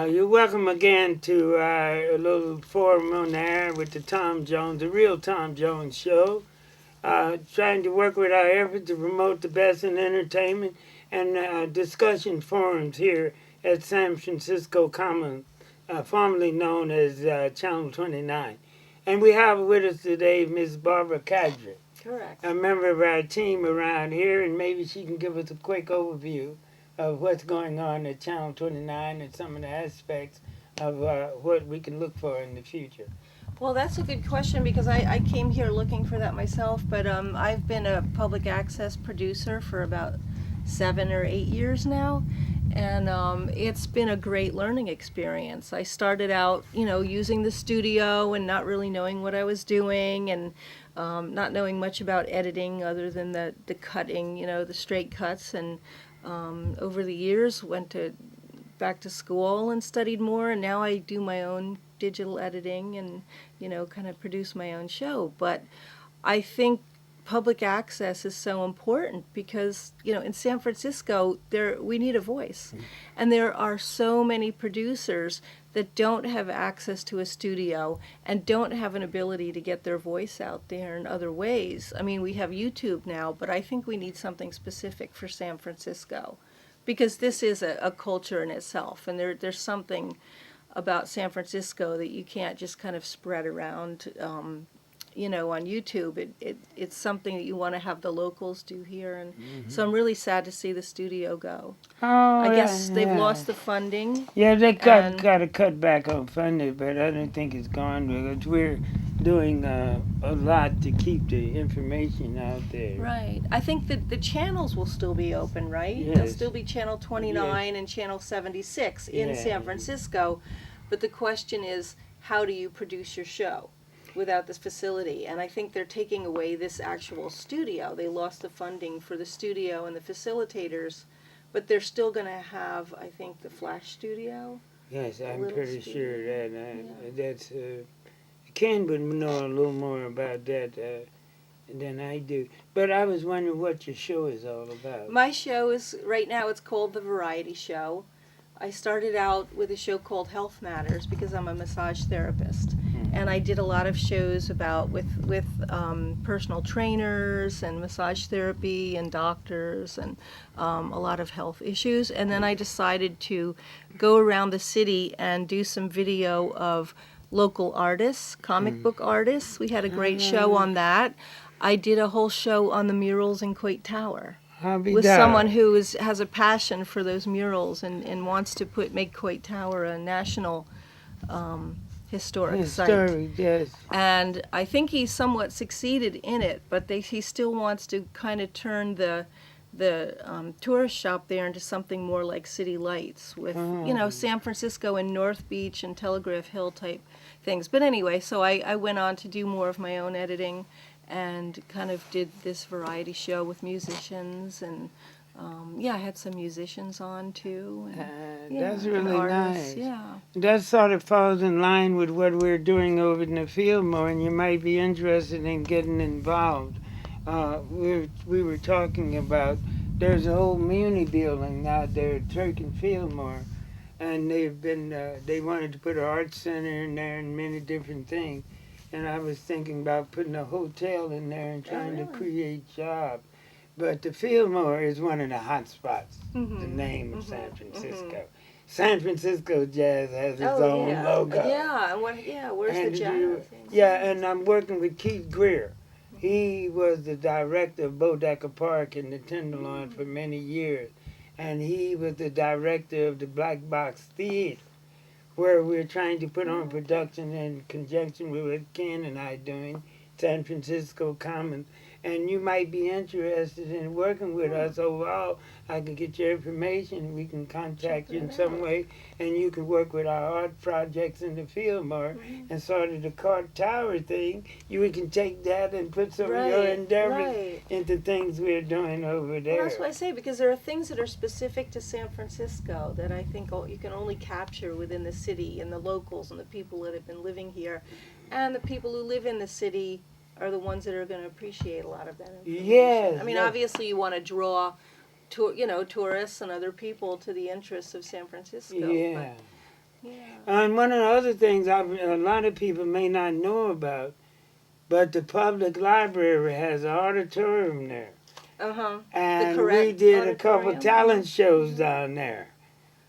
You're welcome again to a little forum on the air with the real Tom Jones Show. Trying to work with our efforts to promote the best in entertainment and discussion forums here at San Francisco Commons, formerly known as Channel 29. And we have with us today Ms. Barbara Cadre, Correct. a member of our team around here, and maybe she can give us a quick overview of what's going on at Channel 29 and some of the aspects of what we can look for in the future. Well, that's a good question because I came here looking for that myself, but I've been a public access producer for about 7 or 8 years now, and it's been a great learning experience. I started out, using the studio and not really knowing what I was doing, and not knowing much about editing other than the cutting, the straight cuts, and over the years went back to school and studied more, and now I do my own digital editing and kind of produce my own show. But I think public access is so important because in San Francisco we need a voice, and there are so many producers that don't have access to a studio and don't have an ability to get their voice out there in other ways. I mean, we have YouTube now, but I think we need something specific for San Francisco because this is a culture in itself, and there's something about San Francisco that you can't just kind of spread around on YouTube. It's something that you want to have the locals do here, and so I'm really sad to see the studio go. I guess they've lost the funding. Yeah, they got to cut back on funding, but I don't think it's gone because we're doing a lot to keep the information out there. Right. I think that the channels will still be open, right? Yes. There'll still be Channel 29 and Channel 76 in San Francisco, but the question is, how do you produce your show without this facility? And I think they're taking away this actual studio. They lost the funding for the studio and the facilitators, but they're still going to have, I think, the Flash studio. Yes, I'm pretty sure that that's. Ken would know a little more about that than I do. But I was wondering what your show is all about. My show is, right now, it's called The Variety Show. I started out with a show called Health Matters because I'm a massage therapist, and I did a lot of shows with personal trainers and massage therapy and doctors and a lot of health issues. And then I decided to go around the city and do some video of local artists, comic book artists. We had a great show on that. I did a whole show on the murals in Coit Tower with someone who has a passion for those murals and wants to make Coit Tower a national historic site. Yes. And I think he somewhat succeeded in it, but he still wants to kind of turn the tourist shop there into something more like City Lights with, San Francisco and North Beach and Telegraph Hill type things. But anyway, so I went on to do more of my own editing and kind of did this variety show with musicians, and I had some musicians on too. And, that's really nice. Yeah. That sort of falls in line with what we're doing over in the Fillmore, and you might be interested in getting involved. We were talking about there's a whole muni building out there at Turk and Fillmore, and they wanted to put an art center in there and many different things. And I was thinking about putting a hotel in there and trying to create jobs. But the Fillmore is one of the hot spots, the name of San Francisco. San Francisco Jazz has its own logo. Yeah, where's the jazz? And I'm working with Keith Greer. He was the director of Bodecker Park in the Tenderloin for many years. And he was the director of the Black Box Theater, where we're trying to put on production in conjunction with what Ken and I doing, San Francisco Commons. And you might be interested in working with us overall. I can get your information. We can contact you in some way, and you can work with our art projects in the Fillmore and sort of the Court Tower thing. We can take that and put some of your endeavors into things we're doing over there. Well, that's what I say, because there are things that are specific to San Francisco that I think you can only capture within the city and the locals and the people that have been living here, and the people who live in the city are the ones that are going to appreciate a lot of that information. Yes. I mean, obviously you want to draw, tourists and other people to the interests of San Francisco. Yeah. and one of the other things a lot of people may not know about, but the public library has an auditorium there. Uh-huh. And correct we did a couple auditorium? talent shows down there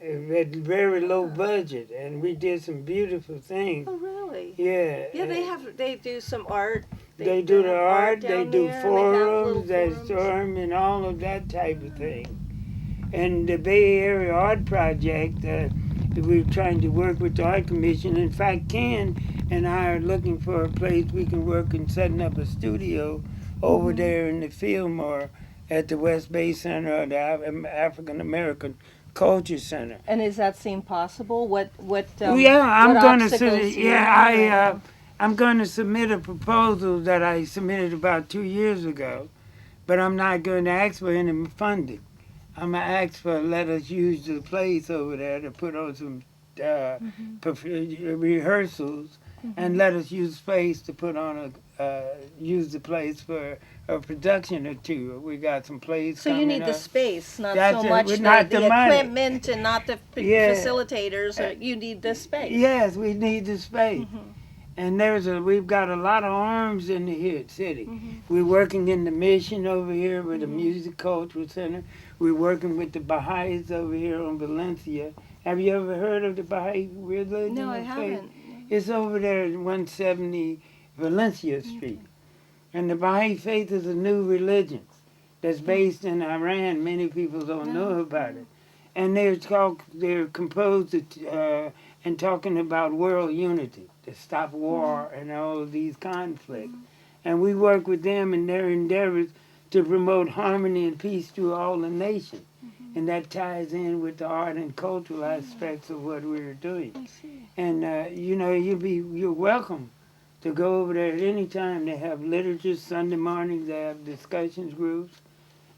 at very low budget, and we did some beautiful things. Oh, really? Yeah. Yeah, they do some art. They do the have art, they down do there, and forums, they they have little storm, and all of that type of thing. And the Bay Area Art Project, we're trying to work with the Art Commission. In fact, Ken and I are looking for a place we can work in setting up a studio over there in the Fillmore at the West Bay Center of the African American Culture Center. And does that seem possible? I'm going to submit. I'm going to submit a proposal that I submitted about 2 years ago, but I'm not going to ask for any funding. I'm going to ask for let us use the place over there to put on some rehearsals, and let us use space to put on use the place for a production or two. We got some plays. So you need up. the space, not That's so it. much Not the the money. equipment and not the facilitators. You need the space. Yes, we need the space. And we've got a lot of arms in the city. We're working in the mission over here with the Music Cultural Center. We're working with the Baha'is over here on Valencia. Have you ever heard of the Baha'i religion? No, I haven't. It's over there at 170 Valencia Street. And the Baha'i faith is a new religion that's based in Iran. Many people don't know about it. And they're composed and talking about world unity, to stop war and all of these conflicts. And we work with them in their endeavors to promote harmony and peace through all the nations. And that ties in with the art and cultural aspects of what we're doing. I see. And you're welcome to go over there at any time. They have literature Sunday mornings. They have discussions groups,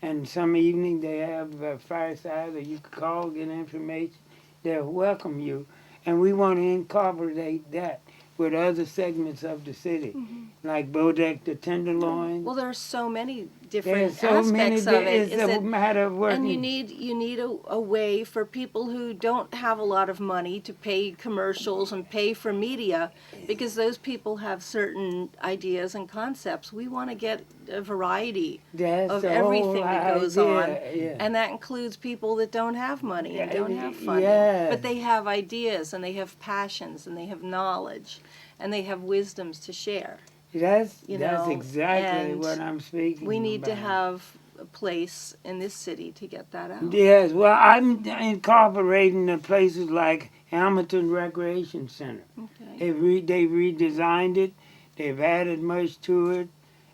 and some evening they have fireside, or you can call, get information. They'll welcome you, and we want to incorporate that with other segments of the city, like Bodek the Tenderloin. Well, there are so many different There's so many. aspects of it. It's Is a it matter of working. and you need a way for people who don't have a lot of money to pay commercials and pay for media, because those people have certain ideas and concepts. We want to get a variety That's of the everything whole that goes idea, on, yeah. and that includes people that don't have money and don't have funding, yeah. but they have ideas and they have passions and they have knowledge and they have wisdoms to share. That's know, exactly and what I'm speaking We need to about. have a place in this city to get that out. Yes, well, I'm incorporating the places like Hamilton Recreation Center. Okay. They've redesigned it. They've added much to it.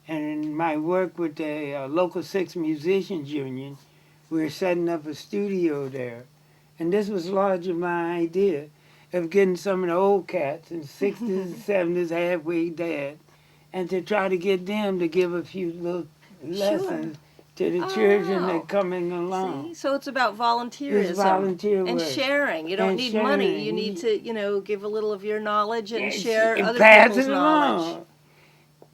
And in my work with the Local 6 Musicians Union, we're setting up a studio there. And this was largely my idea of getting some of the old cats in the 60s and 70s, halfway dead, and to try to get them to give a few little lessons to the children that are coming along. See? So it's about volunteerism. It's volunteer and work. sharing. You don't And need money. sharing. You need to, give a little of your knowledge and Yes, share and other pass people's it knowledge. along.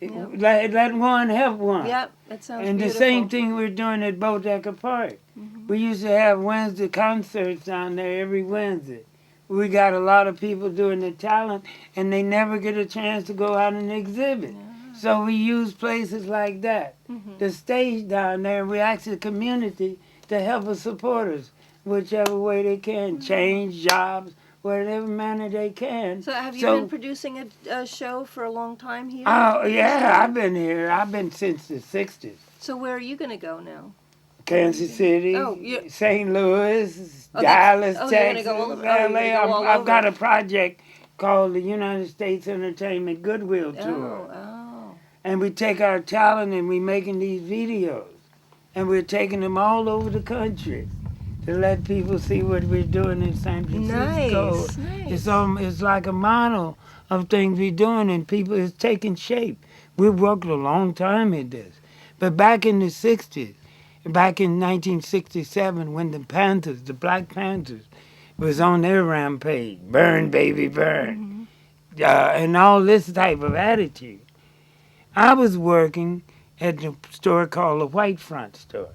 Yep. Let one help one. Yep, that sounds And beautiful. the same thing we're doing at Bodecker Park. We used to have Wednesday concerts down there every Wednesday. We got a lot of people doing the talent, and they never get a chance to go out and exhibit. So we use places like that, the stage down there, and we ask the community to help us support us, whichever way they can, change jobs, whatever manner they can. So have you been producing a show for a long time here? Oh, yeah, I've been here. I've been since the 60s. So where are you going to go now? Kansas City, Oh, St. Louis, Oh, Dallas, you're gonna Texas, go all over- LA. you're gonna go all I've got over. a project called the United States Entertainment Goodwill Tour. Oh. And we take our talent and we're making these videos. And we're taking them all over the country to let people see what we're doing in San Francisco. Nice. It's like a model of things we're doing, and people, it's taking shape. We've worked a long time at this. But back in the 60s, back in 1967, when the Panthers, the Black Panthers, was on their rampage, burn, baby, burn, and all this type of attitude, I was working at the store called the White Front store.